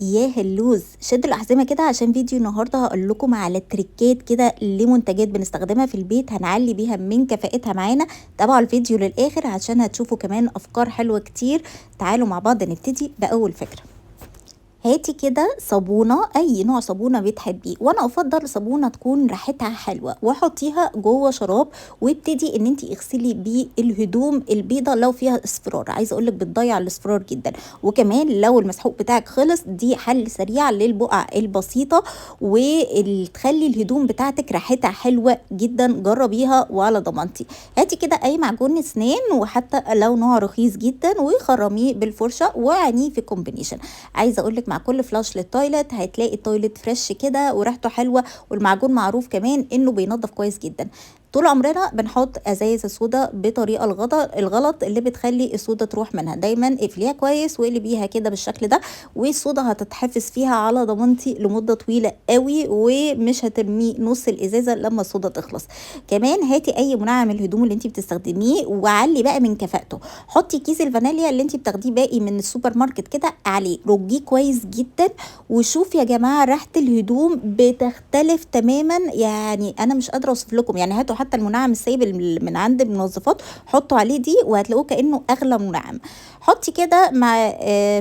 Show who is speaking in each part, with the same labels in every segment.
Speaker 1: ياه اللوز شد الأحزمة كده عشان فيديو النهارده هقول لكم على تريكات كده لمنتجات بنستخدمها في البيت هنعلي بيها من كفاءتها معانا. تابعوا الفيديو للآخر عشان هتشوفوا كمان أفكار حلوة كتير. تعالوا مع بعض نبتدي بأول فكرة. هاتي كده صابونة، أي نوع صابونة بتحبيه، وأنا أفضل صابونة تكون ريحتها حلوة، وحطيها جوه شراب وابتدي إن انتي اغسلي بيه الهدوم البيضة لو فيها اصفرار. عايزة أقولك بتضيع الاصفرار جدا، وكمان لو المسحوق بتاعك خلص دي حل سريع للبقع البسيطة وتخلي الهدوم بتاعتك ريحتها حلوة جدا. جربيها وعلى ضمانتي. هاتي كده أي معجون أسنان وحتى لو نوع رخيص جدا وخرميه بالفرشة وعينيه في كومبينيشن. عايزه اقول لك مع كل فلاش للتويلت هتلاقي التويلت فريش كده وريحته حلوه، والمعجون معروف كمان انه بينظف كويس جدا. طول عمرنا بنحط ازايز الصودا بطريقه الغلط اللي بتخلي الصودا تروح منها. دايما اقفليها كويس واقلبيها كده بالشكل ده، والصودا هتتحفظ فيها على ضمانتي لمده طويله قوي، ومش هترمي نص الازازه لما الصودا تخلص. كمان هاتي اي منعم الهدوم اللي انت بتستخدميه وعلي بقى من كفاءته. حطي كيس الفانيليا اللي انت بتاخديه باقي من السوبر ماركت كده عليه، رجيه كويس جدا، وشوف يا جماعه ريحه الهدوم بتختلف تماما. يعني انا مش قادره اوصف لكم. يعني هاتوا حتى المنعم السايب من عند المنظفات، حطوا عليه دي وهتلاقوه كانه اغلى منعم. حطي كده مع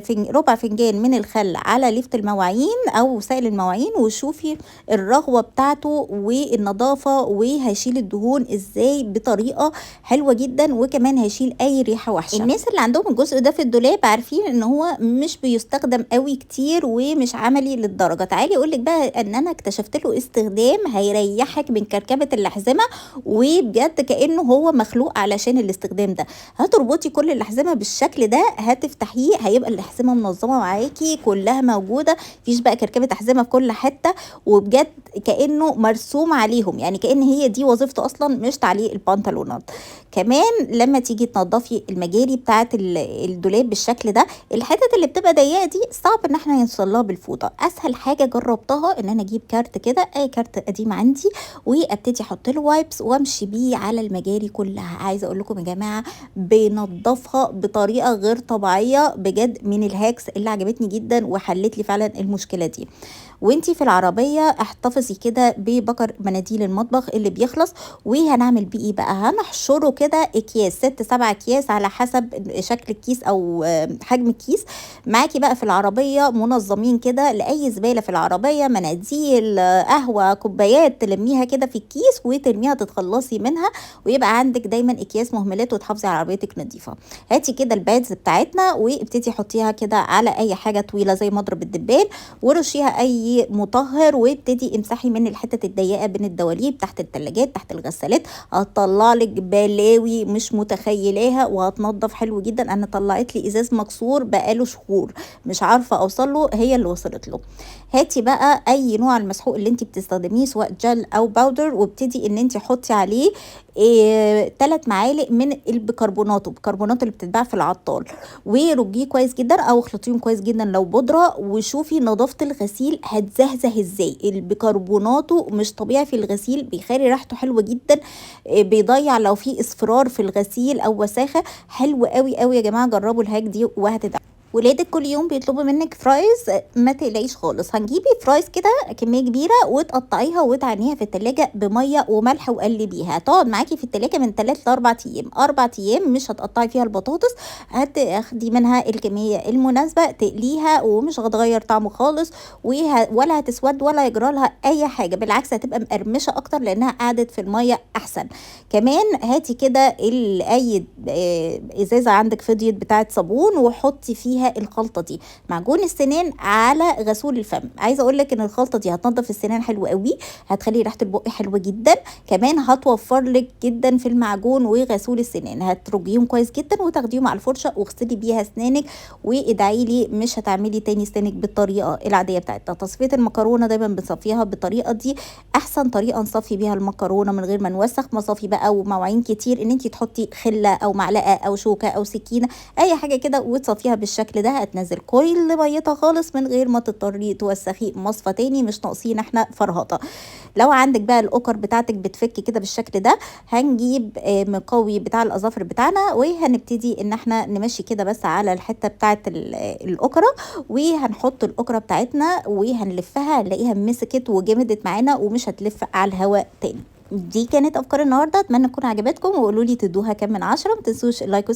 Speaker 1: ربع فنجان من الخل على ليفة المواعين او سائل المواعين، وشوفي الرغوه بتاعته والنظافه، وهيشيل الدهون ازاي بطريقه حلوه جدا، وكمان هيشيل اي ريحه وحشه. الناس اللي عندهم الجزء ده في الدولاب عارفين ان هو مش بيستخدم قوي كتير ومش عملي للدرجه. تعالي اقول لك بقى ان انا اكتشفت له استخدام هيريحك من كركبه الاحزمه، وبجد كانه هو مخلوق علشان الاستخدام ده. هتربطي كل الاحزمه بالشكل ده، هتفتحيه هيبقى الاحزمه منظمه معاكي كلها موجوده، مفيش بقى كركبه احزمه في كل حته، وبجد كانه مرسوم عليهم. يعني كأن هي دي وظيفته اصلا، مش تعليق البنطلونات. كمان لما تيجي تنضفي المجاري بتاعه الدولاب بالشكل ده، الحتت اللي بتبقى ضيقه دي صعب ان احنا نوصلها بالفوطه. اسهل حاجه جربتها ان انا اجيب كارت كده، اي كارت قديم عندي، وابتدي احط له وايبس وامشي بيه على المجاري كلها. عايزه اقول لكم يا جماعه بينضفها بطريقه غير طبيعيه بجد، من الهاكس اللي عجبتني جدا وحلت لي فعلا المشكله دي. وانتي في العربيه احتفظي كده ببكر مناديل المطبخ اللي بيخلص، وهنعمل بيه ايه بقى؟ هنحشره كده اكياس 6-7 اكياس على حسب شكل الكيس او حجم الكيس معاكي بقى في العربيه، منظمين كده لاي زباله في العربيه، مناديل قهوه كوبايات، تلميها كده في الكيس وترميها تتخلصي منها، ويبقى عندك دايما اكياس مهملات وتحافظي على عربيتك نظيفه. هاتي كده البادز بتاعتنا وابتدي حطيها كده على اي حاجه طويله زي مضرب الدبان، ورشيها اي مطهر، وابتدي امسحي من الحتت الضيقه بين الدواليب، تحت الثلاجات، تحت الغسالات. هتطلع لك بلاوي مش متخيلاها، وهتنضف حلو جدا. انا طلعت لي ازاز مكسور بقاله شهور مش عارفه اوصل له، هي اللي وصلت له. هاتي بقى اي نوع المسحوق اللي انت بتستخدميه سواء جل او باودر، وابتدي ان انت حطي عليه 3 معالق من البيكربونات اللي بتتباع في العطار، ورجيه كويس جدا او اخلطيهم كويس جدا لو بودره، وشوفي نظافه الغسيل هتزهزه ازاي. البيكربوناتو مش طبيعي في الغسيل، بيخلي ريحته حلوه جدا، بيضيع لو في اصفرار في الغسيل او وساخه. حلو قوي قوي يا جماعه، جربوا الهاك دي وهتدعموا. ولادك كل يوم بيطلبوا منك فرايز، ما تقلقيش خالص. هنجيبي فرايز كده كميه كبيره وتقطعيها وتعينيها في التلاجة بميه وملح وقلبيها، تقعد معاكي في التلاجة من 3 ل4 ايام. 4 ايام مش هتقطعي فيها البطاطس، هتاخدي منها الكميه المناسبه، تقليها ومش هتغير طعمه خالص، ولا هتسود ولا يجرى لها اي حاجه، بالعكس هتبقى مقرمشه اكتر لانها قعدت في الميه احسن. كمان هاتي كده اي ازازه عندك فضيت بتاعه صابون وحطي فيها الخلطه دي، معجون السنان على غسول الفم. عايزه اقول لك ان الخلطه دي هتنضف السنان حلو قوي، هتخلي ريحه البق حلوه جدا، كمان هتوفر لك جدا في المعجون وغسول السنان. هترجيهم كويس جدا وتاخديهم على الفرشه واغسلي بيها اسنانك، وادعي لي مش هتعملي تاني اسنانك بالطريقه العاديه بتاعتها. تصفيه المكرونه دايما بنصفيها بالطريقه دي، احسن طريقه نصفي بيها المكرونه من غير ما نوسخ مصافي بقى ومواعين كتير، ان انت تحطي خله او معلقه او شوكه او سكينه اي حاجه كده وتصفيها بالشكل بالشكل ده هتنزل كل ميتها خالص من غير ما تضطري توسخي مصفى تاني، مش ناقصين احنا فرهطه. لو عندك بقى الاوكر بتاعتك بتفك كده بالشكل ده، هنجيب مقوي بتاع الاظافر بتاعنا وهنبتدي ان احنا نمشي كده بس على الحته بتاعت الاوكره، وهنحط الاوكره بتاعتنا وهنلفها، هنلاقيها مسكت وجمدت معانا ومش هتلف على الهواء تاني. دي كانت افكار النهارده، اتمنى تكون عجبتكم، وقولوا لي تدوها كام من 10. متنسوش اللايك